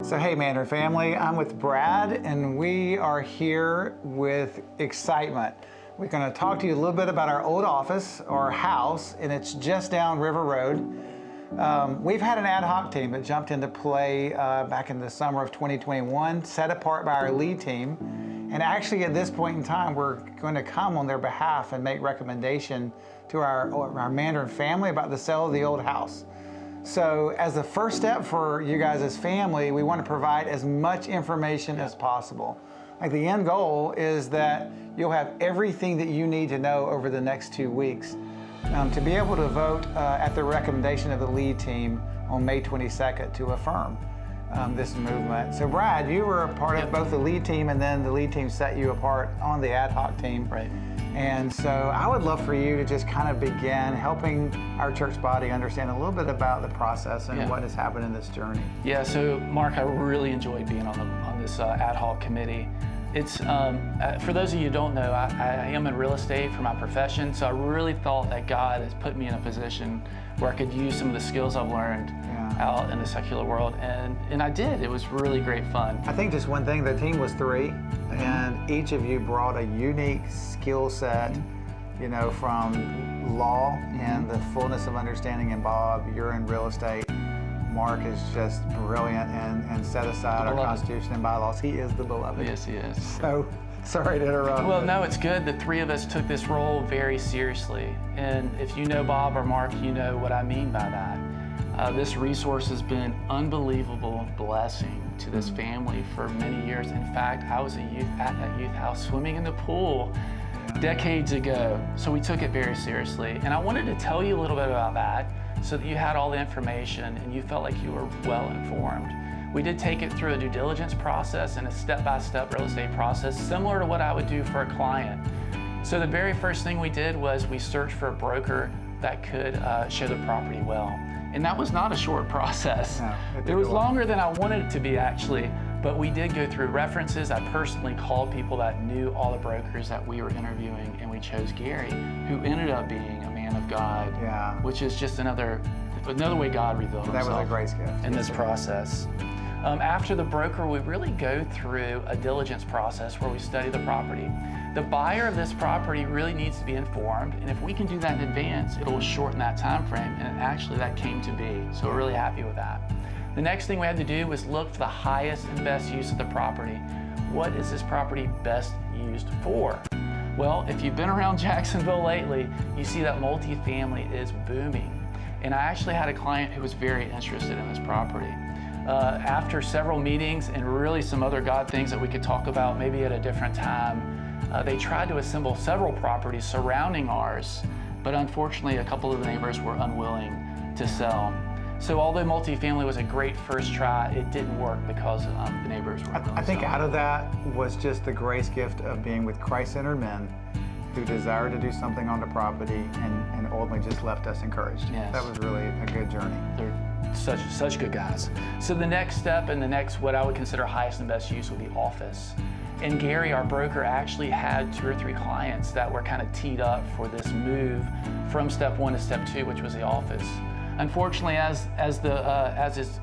So hey Mandarin family, I'm with Brad and we are here with excitement. We're going to talk to you a little bit about our old office or house, and it's just down River Road. We've had an ad hoc team that jumped into play back in the summer of 2021, set apart by our lead team. And actually at this point in time, we're going to come on their behalf and make recommendation to our Mandarin family about the sale of the old house. So as the first step for you guys as family, we want to provide as much information as possible. Like the end goal is that you'll have everything that you need to know over the next 2 weeks to be able to vote at the recommendation of the lead team on May 22nd to affirm this movement. So Brad, you were a part of both the lead team and then the lead team set you apart on the ad hoc team. Right. And so I would love for you to just kind of begin helping our church body understand a little bit about the process and what has happened in this journey. Yeah, so Mark, I really enjoyed being on this ad hoc committee. It's, for those of you who don't know, I am in real estate for my profession, so I really thought that God has put me in a position where I could use some of the skills I've learned out in the secular world, and I did. It was really great fun. I think just one thing, the team was 3, and each of you brought a unique skill set, you know, from law and the fullness of understanding. And Bob, you're in real estate. Mark is just brilliant and set aside our Constitution and bylaws. He is the beloved. Yes, he is. So, sorry to interrupt. Well, no, it's good. The 3 of us took this role very seriously. And if you know Bob or Mark, you know what I mean by that. This resource has been unbelievable blessing to this family for many years. In fact, I was at that youth house swimming in the pool decades ago. So we took it very seriously. And I wanted to tell you a little bit about that so that you had all the information and you felt like you were well informed. We did take it through a due diligence process and a step-by-step real estate process, similar to what I would do for a client. So the very first thing we did was we searched for a broker that could show the property well. And that was not a short process. No, it was longer than I wanted it to be, actually. But we did go through references. I personally called people that knew all the brokers that we were interviewing, and we chose Gary, who ended up being a man of God, which is just another way God revealed himself. That was a great gift in this process. After the broker, we really go through a diligence process where we study the property. The buyer of this property really needs to be informed, and if we can do that in advance, it will shorten that time frame, and actually that came to be. So we're really happy with that. The next thing we had to do was look for the highest and best use of the property. What is this property best used for? Well, if you've been around Jacksonville lately, you see that multifamily is booming. And I actually had a client who was very interested in this property. After several meetings and really some other God things that we could talk about maybe at a different time, they tried to assemble several properties surrounding ours, but unfortunately a couple of the neighbors were unwilling to sell. So although multifamily was a great first try, it didn't work because the neighbors were unwilling. I think out of that was just the grace gift of being with Christ-centered men who desired to do something on the property and ultimately just left us encouraged. Yes. That was really a good journey. They're such good guys. So the next step and the next what I would consider highest and best use would be office. And Gary, our broker, actually had 2 or 3 clients that were kind of teed up for this move from step 1 to step 2, which was the office. Unfortunately, as his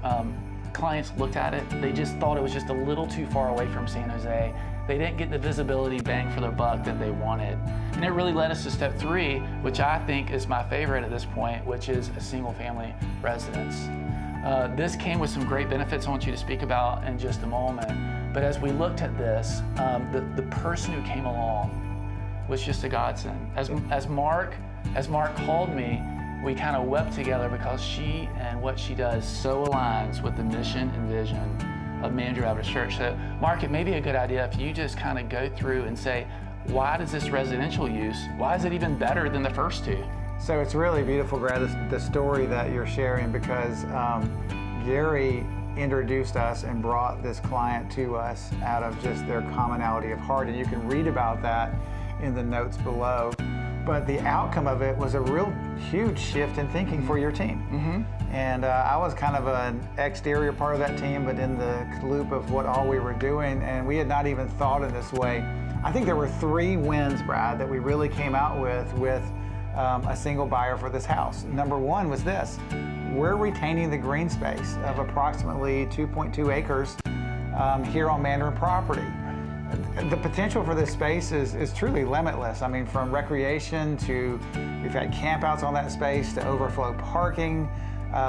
clients looked at it, they just thought it was just a little too far away from San Jose. They didn't get the visibility bang for their buck that they wanted. And it really led us to step 3, which I think is my favorite at this point, which is a single family residence. This came with some great benefits I want you to speak about in just a moment. But as we looked at this, the person who came along was just a godsend. As Mark called me, we kind of wept together because she and what she does so aligns with the mission and vision of Mandrew Baptist Church. So Mark, it may be a good idea if you just kind of go through and say, why does this residential use, why is it even better than the first 2? So it's really beautiful, Brad, the story that you're sharing, because Gary introduced us and brought this client to us out of just their commonality of heart. And you can read about that in the notes below. But the outcome of it was a real huge shift in thinking for your team. And I was kind of an exterior part of that team, but in the loop of what all we were doing, and we had not even thought in this way. I think there were 3 wins, Brad, that we really came out with a single buyer for this house. Number one was this: we're retaining the green space of approximately 2.2 acres here on Mandarin property. The potential for this space is truly limitless. I mean, from recreation to, we've had campouts on that space, to overflow parking,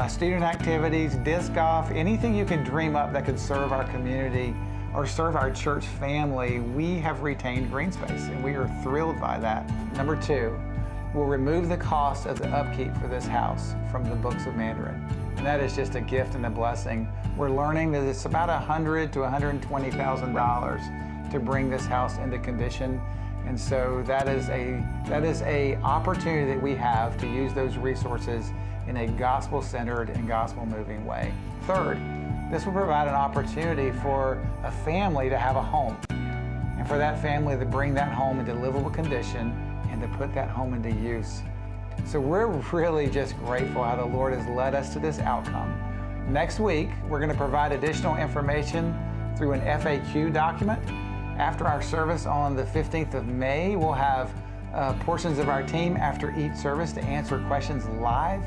student activities, disc golf, anything you can dream up that could serve our community or serve our church family. We have retained green space, and we are thrilled by that. Number two, we'll remove the cost of the upkeep for this house from the books of Mandarin. And that is just a gift and a blessing. We're learning that it's about $100,000 to $120,000 to bring this house into condition. And so that is a opportunity that we have to use those resources in a gospel-centered and gospel-moving way. Third, this will provide an opportunity for a family to have a home, and for that family to bring that home into livable condition and to put that home into use. So we're really just grateful how the Lord has led us to this outcome. Next week, we're going to provide additional information through an FAQ document. After our service on the 15th of May, we'll have portions of our team after each service to answer questions live.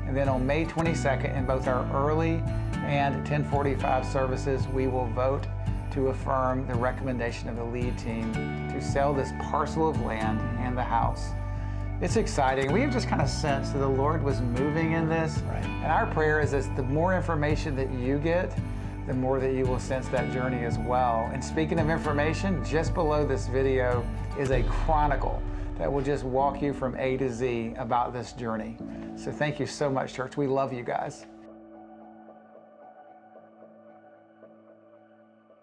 And then on May 22nd, in both our early and 1045 services, we will vote to affirm the recommendation of the lead team to sell this parcel of land and the house. It's exciting. We have just kind of sensed that the Lord was moving in this. Right. And our prayer is that the more information that you get, the more that you will sense that journey as well. And speaking of information, just below this video is a chronicle that will just walk you from A to Z about this journey. So thank you so much, church. We love you guys.